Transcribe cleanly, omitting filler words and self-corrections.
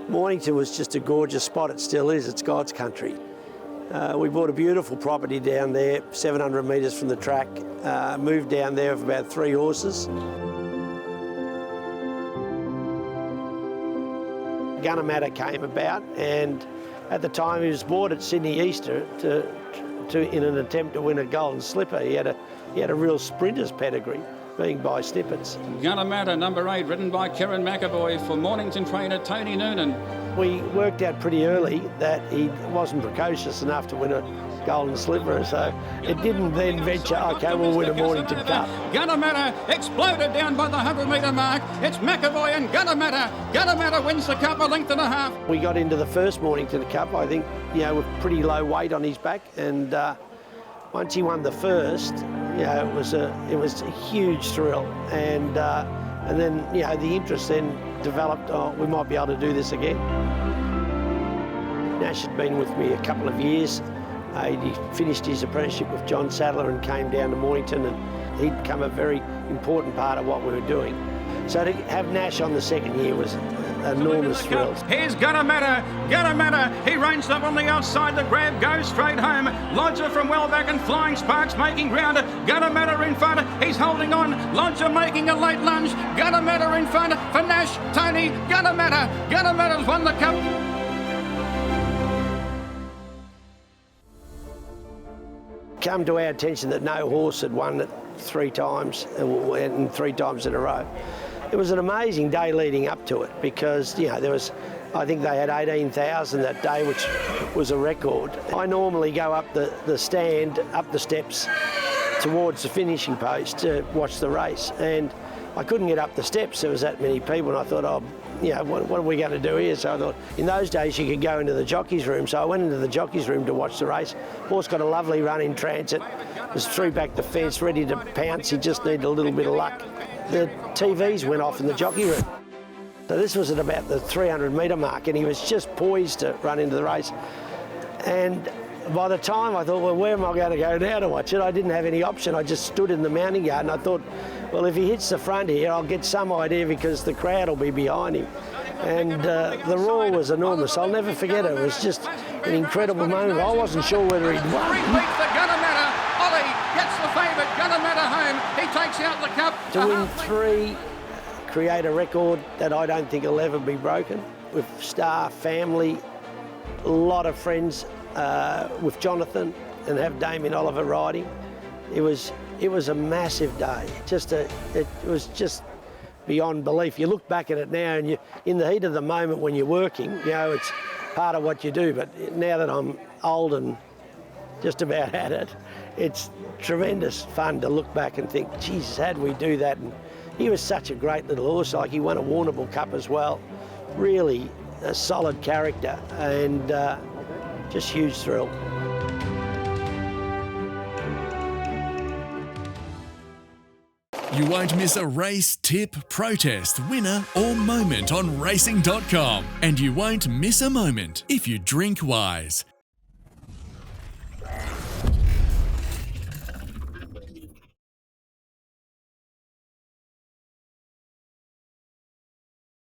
Mornington was just a gorgeous spot. It still is. It's God's country. We bought a beautiful property down there, 700 metres from the track. Moved down there with about 3 horses. Gunnamatta came about, and at the time he was bought at Sydney Easter in an attempt to win a golden slipper. He had a real sprinter's pedigree, being by snippets. Gunnamatta, number 8, ridden by Kieran McAvoy for Mornington trainer Tony Noonan. We worked out pretty early that he wasn't precocious enough to win a golden slipper, so it didn't then venture, okay, we'll win a Mornington Cup. Gunnamatta exploded down by the 100-metre mark. It's McAvoy and Gunnamatta. Gunnamatta wins the Cup a length and a half. We got into the first Mornington Cup, I think, with pretty low weight on his back, and once he won the first, it was a huge thrill, and then the interest then developed. Oh, we might be able to do this again. Nash had been with me a couple of years. He finished his apprenticeship with John Sadler and came down to Mornington, and he'd become a very important part of what we were doing. So to have Nash on the second year was an enormous thrill. Here's Gunnamatta. Gunnamatta, he ranged up on the outside. The grab goes straight home. Lodger from well back and Flying Sparks making ground. Gunnamatta in front. He's holding on. Lodger making a late lunge. Gunnamatta in front for Nash. Tony Gunnamatta. Gunnamatta's won the Cup. Come to our attention that no horse had won it 3 times, and 3 times in a row. It was an amazing day leading up to it because, there was, I think they had 18,000 that day, which was a record. I normally go up the stand, up the steps towards the finishing post to watch the race, and I couldn't get up the steps. There was that many people, and I thought, what are we going to do here? So I thought, in those days you could go into the jockey's room, so I went into the jockey's room to watch the race. Horse got a lovely run in transit, was through back the fence, ready to pounce. He just needed a little bit of luck. The TVs went off in the jockey room. So this was at about the 300-metre mark, and he was just poised to run into the race. And by the time I thought, well, where am I going to go now to watch it? I didn't have any option. I just stood in the mounting yard, and I thought, well, if he hits the front here, I'll get some idea because the crowd will be behind him. And the roar was enormous. I'll never forget it. It was just an incredible moment. I wasn't sure whether he'd won. Beats the Gunnamatta. Ollie gets the favourite. Gunnamatta home. He takes out the Cup. To win 3, create a record that I don't think will ever be broken. With staff, family, a lot of friends, with Jonathan, and have Damien Oliver riding. It was a massive day. It was just beyond belief. You look back at it now, and in the heat of the moment when you're working, it's part of what you do. But now that I'm old and just about at it, it's tremendous fun to look back and think, Jesus, how'd we do that? And he was such a great little horse. Like, he won a Warrnambool Cup as well. Really a solid character, and just huge thrill. You won't miss a race, tip, protest, winner or moment on racing.com. And you won't miss a moment if you drink wise.